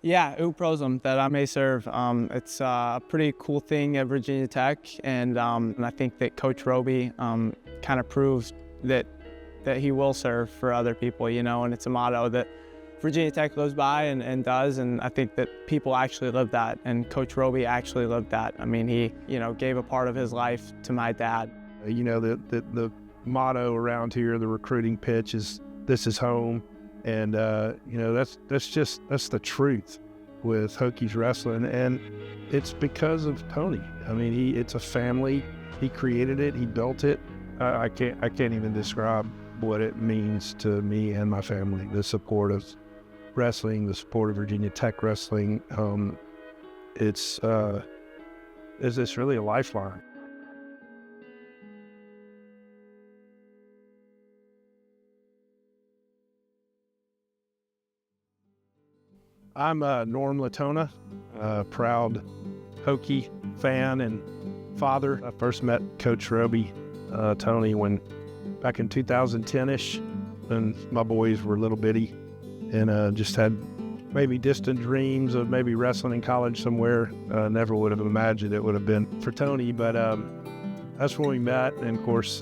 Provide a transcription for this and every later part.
Yeah, Prosim that I may serve. It's a pretty cool thing at Virginia Tech, and I think that Coach Robie kind of proves that he will serve for other people, and it's a motto that Virginia Tech lives by and does, and I think that people actually live that, and Coach Robie actually lived that. I mean, he, gave a part of his life to my dad. The motto around here, the recruiting pitch is, "This is home." And, that's the truth with Hokies wrestling. And it's because of Tony. I mean, it's a family. He created it. He built it. I can't even describe what it means to me and my family, the support of wrestling, the support of Virginia Tech wrestling. It's really a lifeline. I'm Norm Latona, proud Hokie fan and father. I first met Coach Robie, Tony, back in 2010-ish, when my boys were little bitty, and just had maybe distant dreams of maybe wrestling in college somewhere. Never would have imagined it would have been for Tony, but that's when we met. And of course,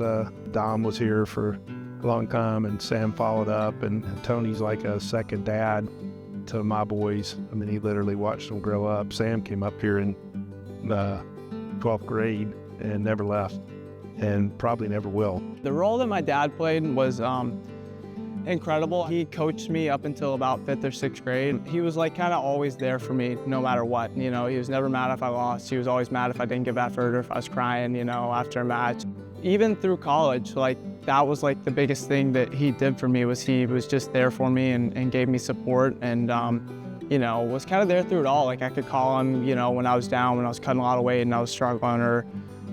Dom was here for a long time, and Sam followed up, and Tony's like a second dad to my boys. I mean, he literally watched them grow up. Sam came up here in 12th grade and never left, and probably never will. The role that my dad played was incredible. He coached me up until about 5th or 6th grade. He was like kind of always there for me no matter what. He was never mad if I lost. He was always mad if I didn't give effort or if I was crying, after a match. Even through college, that was like the biggest thing that he did for me, was he was just there for me and gave me support, and was kind of there through it all. I could call him, when I was down, when I was cutting a lot of weight and I was struggling, or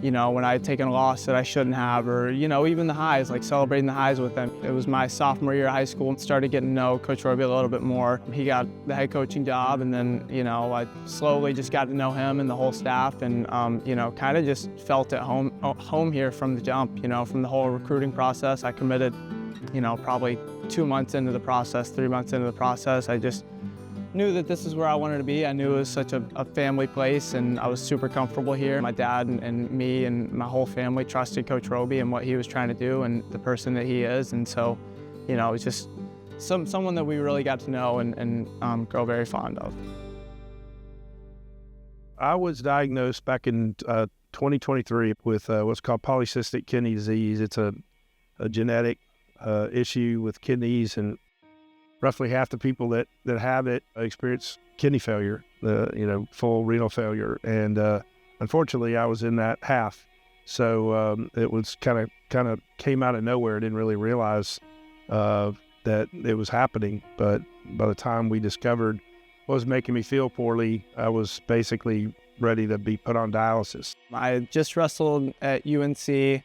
when I had taken a loss that I shouldn't have, or even the highs, celebrating the highs with him. It was my sophomore year of high school, and started getting to know Coach Robie a little bit more. He got the head coaching job, and then I slowly just got to know him and the whole staff, and kind of just felt at home here from the jump. From the whole recruiting process. I committed probably 2 months into the process, 3 months into the process. I just knew that this is where I wanted to be. I knew it was such a family place, and I was super comfortable here. My dad and me and my whole family trusted Coach Robie and what he was trying to do and the person that he is. And so, it was just someone that we really got to know and grow very fond of. I was diagnosed back in 2023 with what's called polycystic kidney disease. It's a genetic issue with kidneys, and roughly half the people that have it experience kidney failure, full renal failure. And unfortunately, I was in that half. So it was kind of came out of nowhere. I didn't really realize that it was happening. But by the time we discovered what was making me feel poorly, I was basically ready to be put on dialysis. I just wrestled at UNC,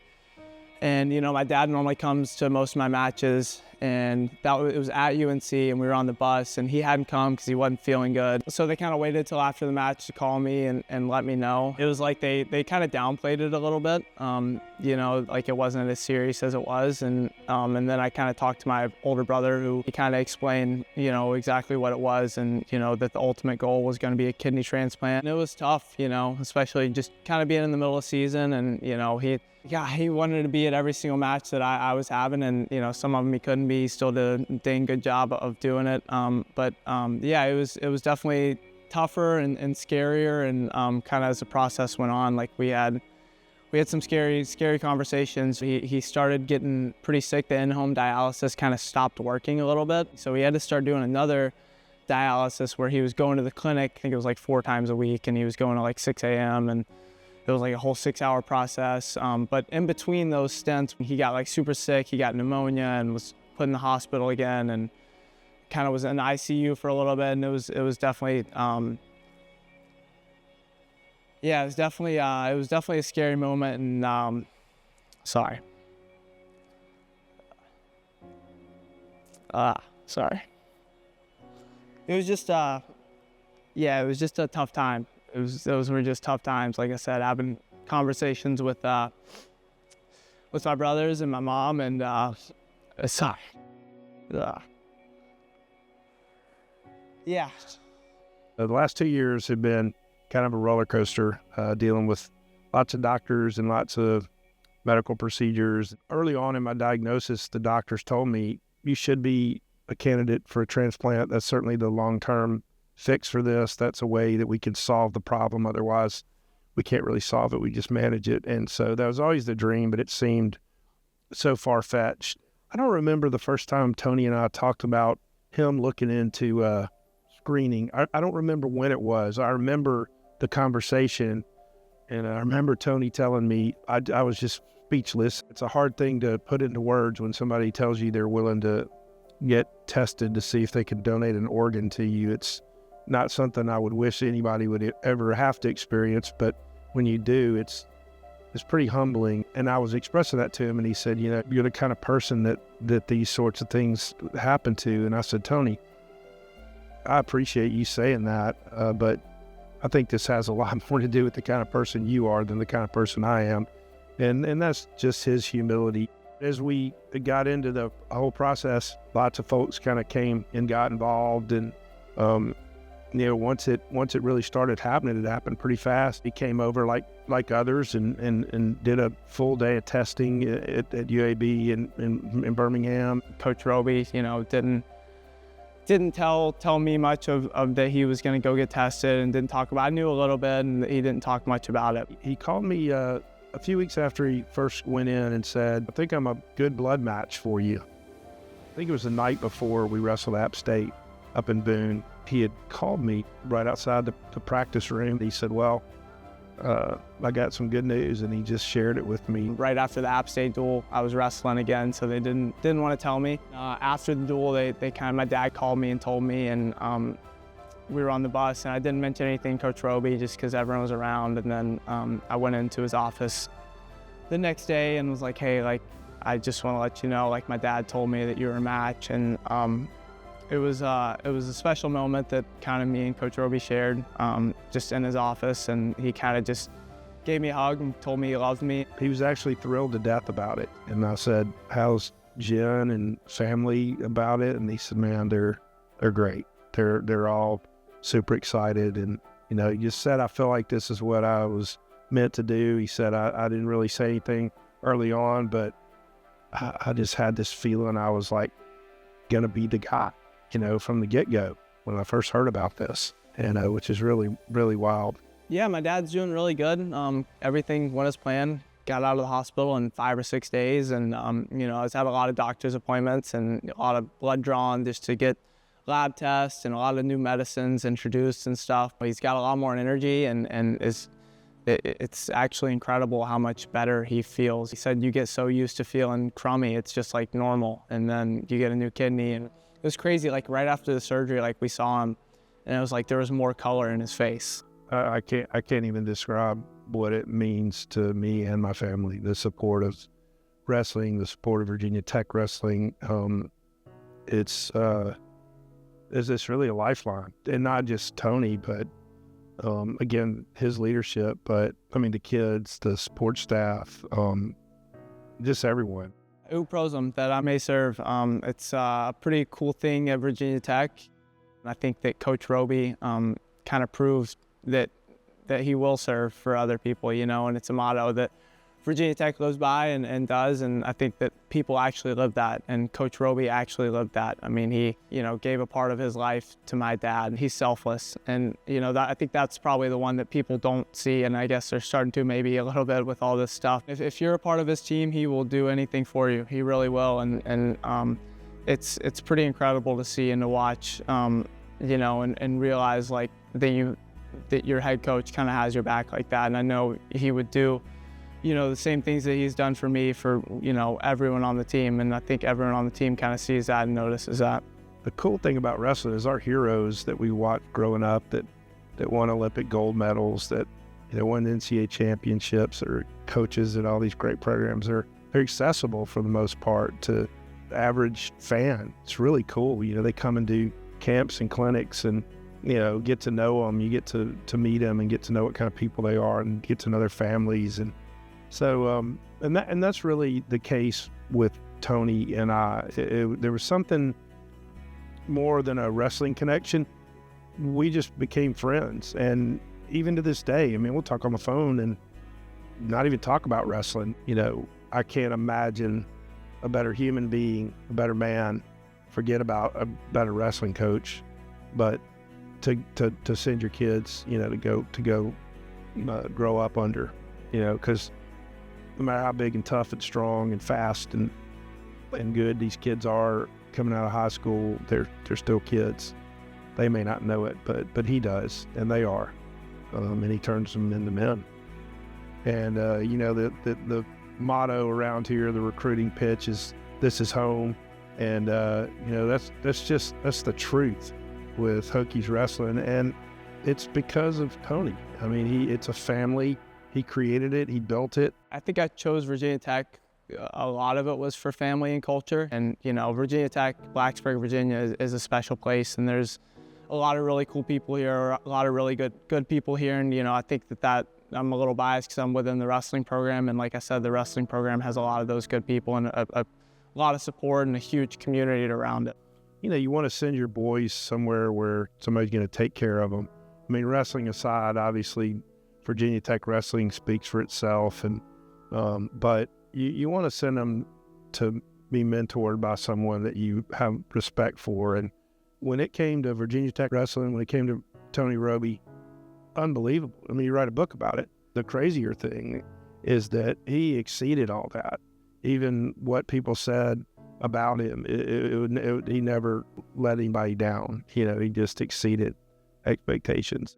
and my dad normally comes to most of my matches, and it was at UNC, and we were on the bus, and he hadn't come because he wasn't feeling good. So they kind of waited till after the match to call me and let me know. It was like they kind of downplayed it a little bit, it wasn't as serious as it was. And then I kind of talked to my older brother, who he kind of explained, exactly what it was, and that the ultimate goal was going to be a kidney transplant. And it was tough, especially just kind of being in the middle of the season, and he wanted to be at every single match that I was having, and some of them he couldn't be. He still did a dang good job of doing it. It was definitely tougher and scarier, and kind of as the process went on, we had some scary conversations. He started getting pretty sick. The in-home dialysis kind of stopped working a little bit, so he had to start doing another dialysis where he was going to the clinic. I think it was 4 times a week, and he was going to 6 a.m. and it was a whole 6-hour process. But in between those stints, he got super sick. He got pneumonia and was put in the hospital again, and kind of was in ICU for a little bit. And it was definitely, it was definitely a scary moment. And sorry. It was just, it was just a tough time. Those were just tough times. Like I said, having conversations with my brothers and my mom, and yeah. The last 2 years have been kind of a roller coaster, dealing with lots of doctors and lots of medical procedures. Early on in my diagnosis, the doctors told me, you should be a candidate for a transplant. That's certainly the long-term fix for this. That's a way that we can solve the problem. Otherwise, we can't really solve it. We just manage it. And so that was always the dream, but it seemed so far-fetched. I don't remember the first time Tony and I talked about him looking into screening. I don't remember when it was. I remember the conversation, and I remember Tony telling me, I was just speechless. It's a hard thing to put into words when somebody tells you they're willing to get tested to see if they can donate an organ to you. It's not something I would wish anybody would ever have to experience, but when you do, it's pretty humbling. And I was expressing that to him, and he said, you're the kind of person that these sorts of things happen to. And I said, Tony, I appreciate you saying that, but I think this has a lot more to do with the kind of person you are than the kind of person I am. And that's just his humility. As we got into the whole process, lots of folks kind of came and got involved. And, once it really started happening, it happened pretty fast. He came over like others and did a full day of testing at UAB in Birmingham. Coach Robie, didn't tell me much of that he was going to go get tested, and didn't talk about it. I knew a little bit, and he didn't talk much about it. He called me a few weeks after he first went in and said, I think I'm a good blood match for you. I think it was the night before we wrestled App State up in Boone. He had called me right outside the practice room. He said, well, I got some good news, and he just shared it with me. Right after the App State duel, I was wrestling again, so they didn't want to tell me. After the duel, my dad called me and told me, and we were on the bus, and I didn't mention anything to Coach Robie just because everyone was around. And then I went into his office the next day and was like, hey, I just want to let you know, my dad told me that you were a match. And it was a special moment that kind of me and Coach Robie shared just in his office, and he kind of just gave me a hug and told me he loved me. He was actually thrilled to death about it. And I said, how's Jen and family about it? And he said, man, they're great. They're all super excited. And, he just said, I feel like this is what I was meant to do. He said, I didn't really say anything early on, but I just had this feeling I was going to be the guy, from the get-go when I first heard about this, which is really, really wild. Yeah, my dad's doing really good. Everything went as planned. Got out of the hospital in 5 or 6 days, and I was had a lot of doctor's appointments and a lot of blood drawn just to get lab tests and a lot of new medicines introduced and stuff. But he's got a lot more energy, and it's actually incredible how much better he feels. He said you get so used to feeling crummy, it's just like normal, and then you get a new kidney, and it was crazy. Right after the surgery, we saw him, and it was like there was more color in his face. I can't even describe what it means to me and my family. The support of wrestling, the support of Virginia Tech wrestling. It's really a lifeline, and not just Tony, but again, his leadership. But the kids, the support staff, just everyone. Prosim, that I may serve. It's a pretty cool thing at Virginia Tech. I think that Coach Robie kind of proves that he will serve for other people, and it's a motto that Virginia Tech lives by and does, and I think that people actually live that, and Coach Robie actually lived that. He, gave a part of his life to my dad. He's selfless, and, I think that's probably the one that people don't see, and I guess they're starting to maybe a little bit with all this stuff. If you're a part of his team, he will do anything for you. He really will, and it's pretty incredible to see and to watch, and realize, that your head coach kind of has your back like that, and I know he would do the same things that he's done for me, for, everyone on the team. And I think everyone on the team kind of sees that and notices that. The cool thing about wrestling is our heroes that we watched growing up that won Olympic gold medals, that, won NCAA championships, or coaches at all these great programs, they're accessible for the most part to the average fan. It's really cool. They come and do camps and clinics and, get to know them. You get to meet them and get to know what kind of people they are and get to know their families. And so, and that's really the case with Tony and I. There was something more than a wrestling connection. we just became friends. And even to this day, I mean, we'll talk on the phone and not even talk about wrestling. You know, I can't imagine a better human being, a better man, forget about a better wrestling coach, but to send your kids, you know, to go grow up under, you know, because no matter how big and tough and strong and fast and good these kids are coming out of high school, they're still kids. They may not know it, but he does, and they are, and he turns them into men. And you know, the motto around here, the recruiting pitch is "This is home," and you know, that's the truth with Hokies wrestling, and it's because of Tony. I mean, it's a family. He created it. He built it. I think I chose Virginia Tech. A lot of it was for family and culture. And, you know, Virginia Tech, Blacksburg, Virginia is a special place. And there's a lot of really cool people here, a lot of really good people here. And, you know, I think that I'm a little biased because I'm within the wrestling program. And like I said, the wrestling program has a lot of those good people and a lot of support and a huge community around it. You know, you want to send your boys somewhere where somebody's going to take care of them. I mean, wrestling aside, obviously, Virginia Tech wrestling speaks for itself, and but you want to send them to be mentored by someone that you have respect for. And when it came to Virginia Tech wrestling, when it came to Tony Robie, unbelievable. I mean, you write a book about it. The crazier thing is that he exceeded all that. Even what people said about him, he never let anybody down. You know, he just exceeded expectations.